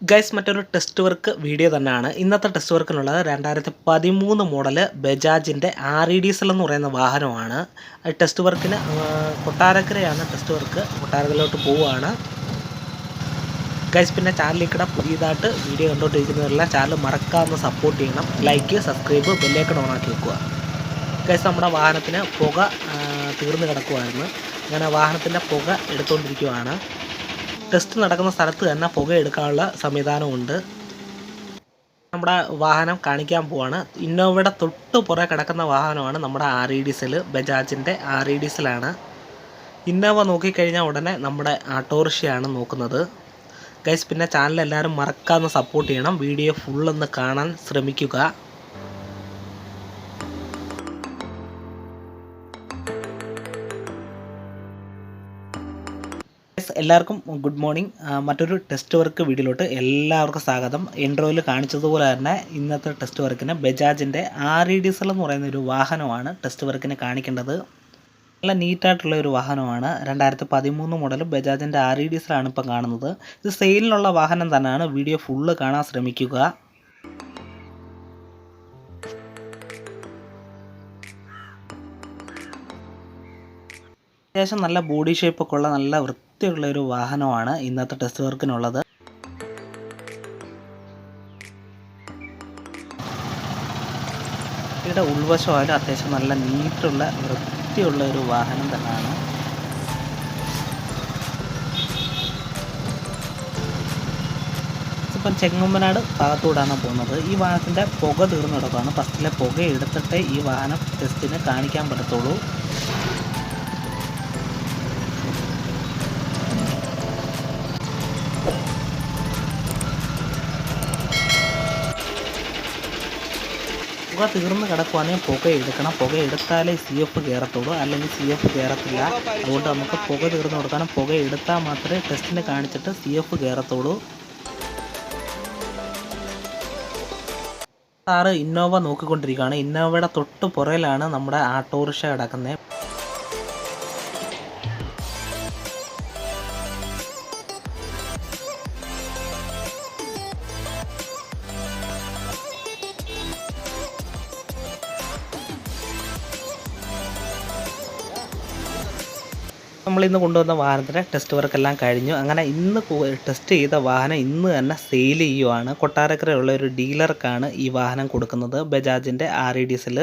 Guys മറ്റൊരു test work video തന്നെയാണ്. ഇന്നത്തെ ടെസ്റ്റ് വർക്കിനുള്ളത് 2013 മോഡൽ ബജാജിൻ്റെ RE-ഡീസൽ എന്ന് പറയുന്ന വാഹനമാണ്. ടെസ്റ്റ് വർക്കിന് കൊട്ടാരക്കരയാണ് ടെസ്റ്റ് വർക്ക്. കൊട്ടാരക്കരയിലോട്ട് പോവുകയാണ് ഗൈസ്. പിന്നെ ചാനലിൽ പുതിയതായിട്ട് വീഡിയോ കണ്ടുകൊണ്ടിരിക്കുന്നവരെല്ലാം ചാനൽ മറക്കാതെ സപ്പോർട്ട് ചെയ്യണം. ലൈക്ക്, സബ്സ്ക്രൈബ്, ബെല്ലൈക്കൺ ഓണാക്കി വെക്കുക ഗൈസ്. നമ്മുടെ വാഹനത്തിന് പുക തീർന്നു കിടക്കുമായിരുന്നു. അങ്ങനെ വാഹനത്തിൻ്റെ പുക എടുത്തുകൊണ്ടിരിക്കുകയാണ്. ടെസ്റ്റ് നടക്കുന്ന സ്ഥലത്ത് തന്നെ പുക എടുക്കാനുള്ള സംവിധാനമുണ്ട്. നമ്മുടെ വാഹനം കാണിക്കാൻ പോവാണ്. ഇന്നോവയുടെ തൊട്ട് പുറകെ കിടക്കുന്ന വാഹനമാണ് നമ്മുടെ RE-ഡീസൽ. ബജാജിൻ്റെ RE-ഡീസലാണ്. ഇന്നോവ നോക്കിക്കഴിഞ്ഞാൽ ഉടനെ നമ്മുടെ ഓട്ടോറിക്ഷയാണ് നോക്കുന്നത് ഗൈസ്. പിന്നെ ചാനൽ എല്ലാവരും മറക്കാതെ സപ്പോർട്ട് ചെയ്യണം. വീഡിയോ ഫുള്ളൊന്ന് കാണാൻ ശ്രമിക്കുക. എല്ലാവർക്കും ഗുഡ് മോർണിംഗ്. മറ്റൊരു ടെസ്റ്റ് വർക്ക് വീഡിയോയിലോട്ട് എല്ലാവർക്കും സ്വാഗതം. ഇൻട്രോയിൽ കാണിച്ചതുപോലെ തന്നെ ഇന്നത്തെ ടെസ്റ്റ് വർക്കിന് ബജാജിൻ്റെ RE-ഡീസൽ എന്ന് പറയുന്ന ഒരു വാഹനമാണ് ടെസ്റ്റ് വർക്കിന് കാണിക്കേണ്ടത്. നല്ല നീറ്റായിട്ടുള്ള ഒരു വാഹനമാണ്. 2013 മോഡൽ ബജാജിൻ്റെ RE-ഡീസലാണ് ഇപ്പം കാണുന്നത്. ഇത് സെയിലിനുള്ള വാഹനം തന്നെയാണ്. വീഡിയോ ഫുള്ള് കാണാൻ ശ്രമിക്കുക. അത്യാവശ്യം നല്ല ബോഡി ഷേപ്പൊക്കെ ഉള്ള നല്ല വൃത്തിയുള്ള ഒരു വാഹനമാണ് ഇന്നത്തെ ടെസ്റ്റ് വർക്കിനുള്ളത്. വണ്ടിയുടെ ഉൾവശമായാലും അത്യാവശ്യം നല്ല നീറ്റുള്ള വൃത്തിയുള്ള ഒരു വാഹനം തന്നെയാണ്. ഇപ്പം ചെങ്ങമ്പനാട് ഭാഗത്തൂടാണ് പോകുന്നത്. ഈ വാഹനത്തിൻ്റെ പുക തീർന്നു കിടക്കുകയാണ്. ഫസ്റ്റിലെ പുക എടുത്തിട്ടേ ഈ വാഹനം ടെസ്റ്റിന് കാണിക്കാൻ പറ്റത്തുള്ളൂ. പുക തീർന്ന് കിടക്കുവാണെങ്കിൽ പുക എടുക്കണം. പുക എടുത്താലേ CF കയറത്തുള്ളൂ, അല്ലെങ്കിൽ CF കയറത്തില്ല. അതുകൊണ്ട് നമുക്ക് പുക തീർന്ന് കൊടുക്കണം. പുക എടുത്താൽ മാത്രമേ ടെസ്റ്റിന് കാണിച്ചിട്ട് CF കയറത്തുള്ളൂ. സാറ് ഇന്നോവ നോക്കിക്കൊണ്ടിരിക്കുകയാണ്. ഇന്നോവയുടെ തൊട്ട് പുറയിലാണ് നമ്മുടെ ഓട്ടോറിക്ഷ കിടക്കുന്നത്. നമ്മളിന്ന് കൊണ്ടുവന്ന വാഹനത്തിൻ്റെ ടെസ്റ്റ് വർക്കെല്ലാം കഴിഞ്ഞു. അങ്ങനെ ഇന്ന് ടെസ്റ്റ് ചെയ്ത വാഹനം ഇന്ന് തന്നെ സെയിൽ ചെയ്യുവാണ്. കൊട്ടാരക്കരയുള്ള ഒരു ഡീലർക്കാണ് ഈ വാഹനം കൊടുക്കുന്നത്, ബജാജിൻ്റെ RE-ഡീസൽ.